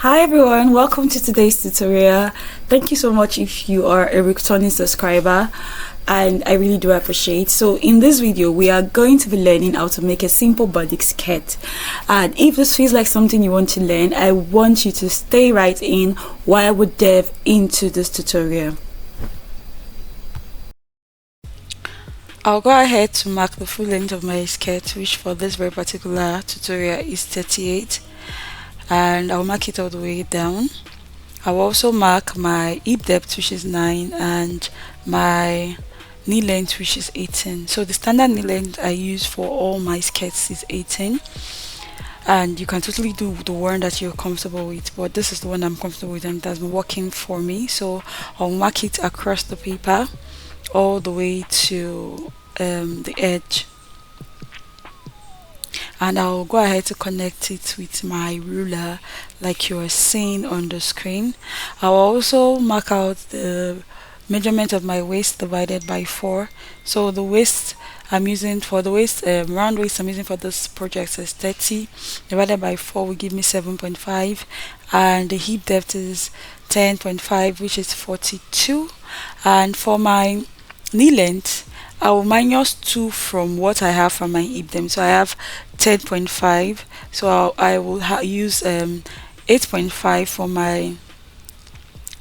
Hi everyone, welcome to today's tutorial. Thank you so much if you are a returning subscriber, and I really do appreciate. So in this video we are going to be learning how to make a simple body skirt, and if this feels like something you want to learn, I want you to stay right in while we delve into this tutorial. I'll go ahead to mark the full length of my skirt, which for this very particular tutorial is 38, and I'll mark it all the way down. I'll also mark my hip depth, which is 9, and my knee length, which is 18. So the standard knee length I use for all my skirts is 18, and you can totally do the one that you're comfortable with, but this is the one I'm comfortable with and it has been working for me. So I'll mark it across the paper all the way to the edge, and I'll go ahead to connect it with my ruler like you are seeing on the screen. I'll also mark out the measurement of my waist divided by 4. So the waist I'm using for the waist, round waist I'm using for this project is 30 divided by 4 will give me 7.5, and the hip depth is 10.5, which is 42. And for my knee length, I will minus 2 from what I have from my hip depth. So I have 10.5, so I will use 8.5 for my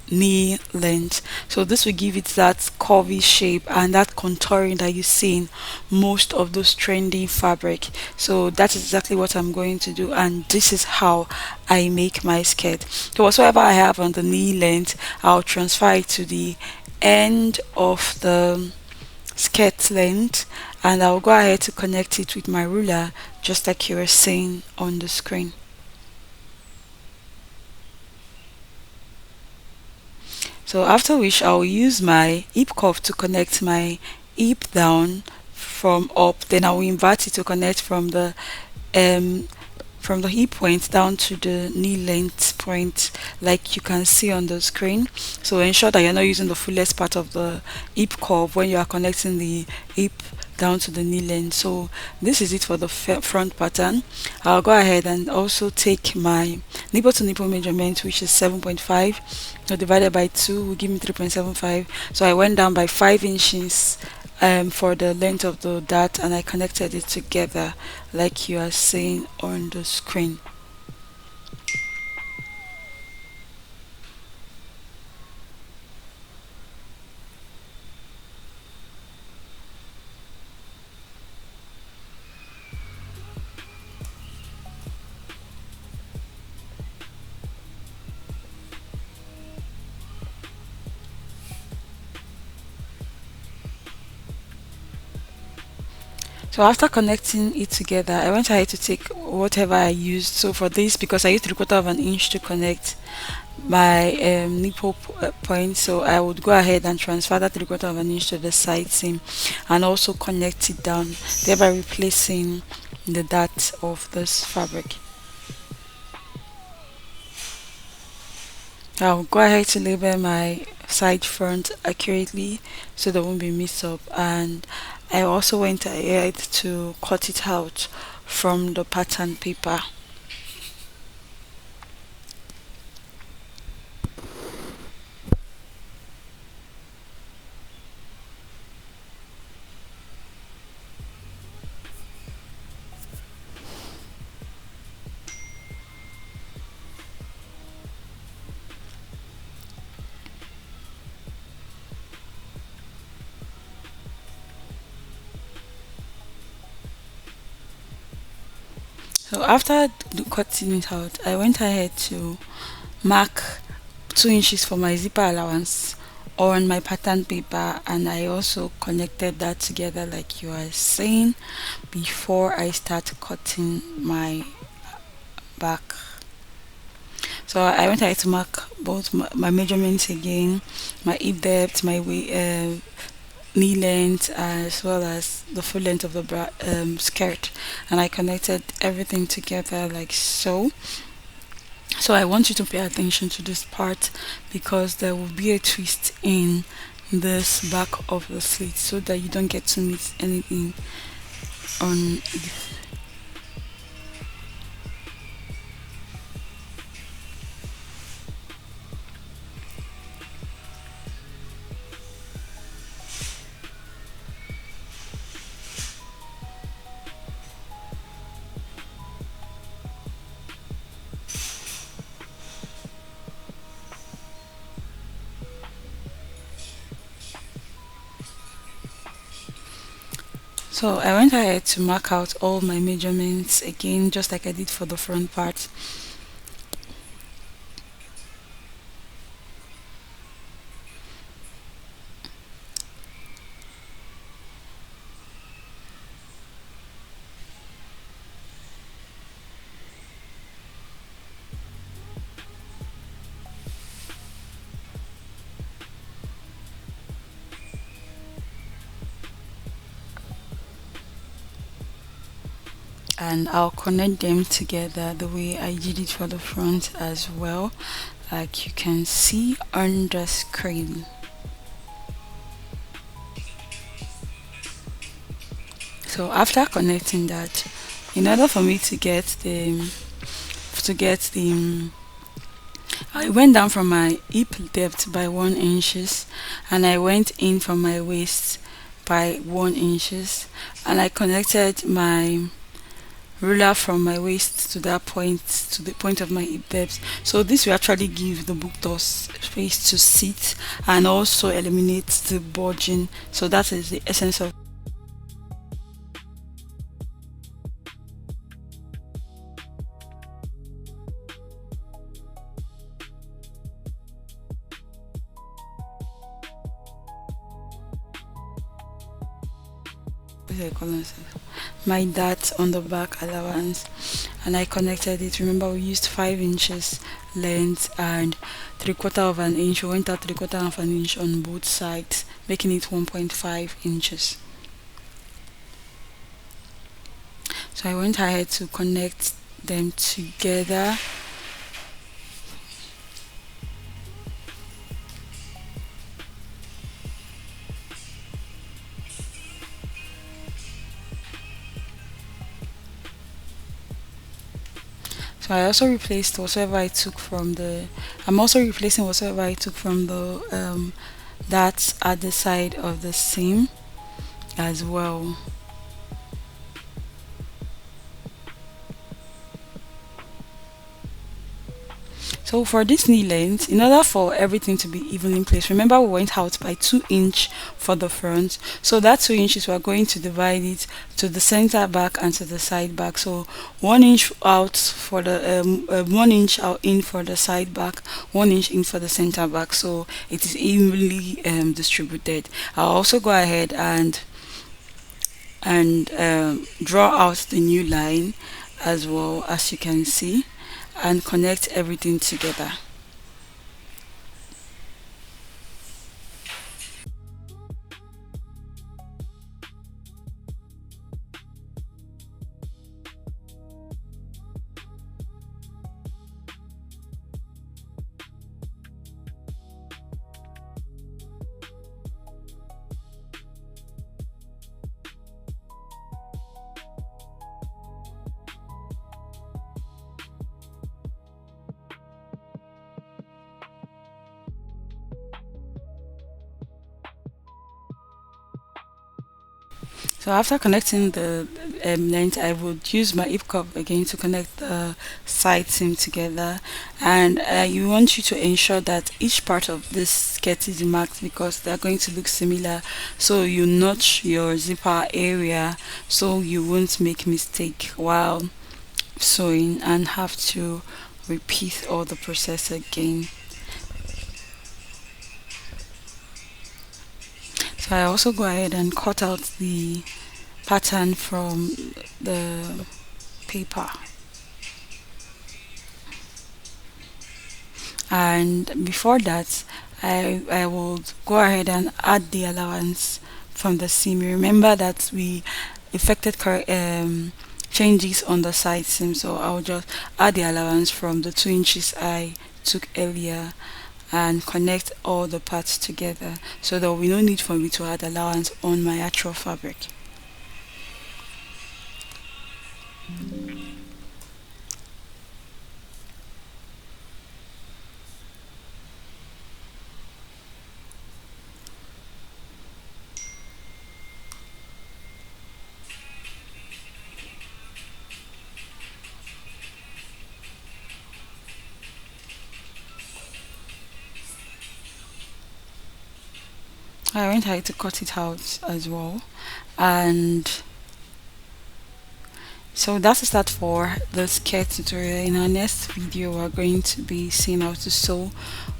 knee length. So this will give it that curvy shape and that contouring that you see in most of those trendy fabric. So that's exactly what I'm going to do, and this is how I make my skirt. So whatsoever I have on the knee length, I'll transfer it to the end of the skirt length, and I'll go ahead to connect it with my ruler just like you were seeing on the screen. So after which I'll use my hip cuff to connect my hip down from up, then I'll invert it to connect from the hip point down to the knee length point like you can see on the screen. So ensure that you're not using the fullest part of the hip curve when you are connecting the hip down to the knee length. So this is it for the front pattern. I'll go ahead and also take my nipple to nipple measurement, which is 7.5, so divided by 2 will give me 3.75. So I went down by 5 inches for the length of the dart, and I connected it together like you are seeing on the screen. So after connecting it together, I went ahead to take whatever I used. So for this, because I used 3/4 of an inch to connect my nipple point, so I would go ahead and transfer that 3/4 of an inch to the side seam and also connect it down, thereby replacing the dart of this fabric. I'll go ahead to label my side front accurately so there won't be mix up, and I also went ahead to cut it out from the pattern paper. So after cutting it out, I went ahead to mark 2 inches for my zipper allowance on my pattern paper, and I also connected that together like you are seeing before I start cutting my back. So I went ahead to mark both my measurements again, my hip depth, my knee length, as well as the full length of the skirt, and I connected everything together like so. So I want you to pay attention to this part because there will be a twist in this back of the slit so that you don't get to miss anything on the. So I went ahead to mark out all my measurements again, just like I did for the front part. And I'll connect them together the way I did it for the front as well, like you can see on the screen. So after connecting that, in order for me to get the I went down from my hip depth by 1 inches, and I went in from my waist by 1 inches, and I connected my ruler from my waist to that point, to the point of my hip depth. So this will actually give the book door space to sit and also eliminate the bulging. So that is the essence of my dart on the back allowance, and I connected it. Remember, we used 5 inches length and 3/4 of an inch. We went out 3/4 of an inch on both sides, making it 1.5 inches. So I went ahead to connect them together. So I also replaced whatever I took from the. I'm also replacing whatever I took from the that's at the side of the seam as well. So for this knee length, in order for everything to be evenly placed, remember we went out by 2 inch for the front. So that 2 inches we are going to divide it to the center back and to the side back. So 1 inch out for the 1 inch out in for the side back, 1 inch in for the center back. So it is evenly distributed. I'll also go ahead and draw out the new line as well, as you can see, and connect everything together. So after connecting the length, I would use my hip cup again to connect the side seam together. And you want you to ensure that each part of this skirt is marked because they're going to look similar. So you notch your zipper area so you won't make mistake while sewing and have to repeat all the process again. So I also go ahead and cut out the pattern from the paper, and before that I will go ahead and add the allowance from the seam. Remember that we effected changes on the side seam, so I'll just add the allowance from the 2 inches I took earlier and connect all the parts together, so there will be no need for me to add allowance on my actual fabric. I went ahead to cut it out as well, and So that's a start for the skirt tutorial. In our next video, we're going to be seeing how to sew.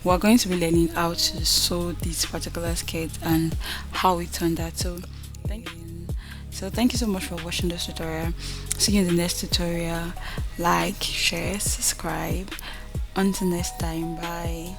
We're going to be learning how to sew this particular skirt and how it turned out. Thank you. So thank you so much for watching this tutorial. See you in the next tutorial. Like, share, subscribe. Until next time, bye.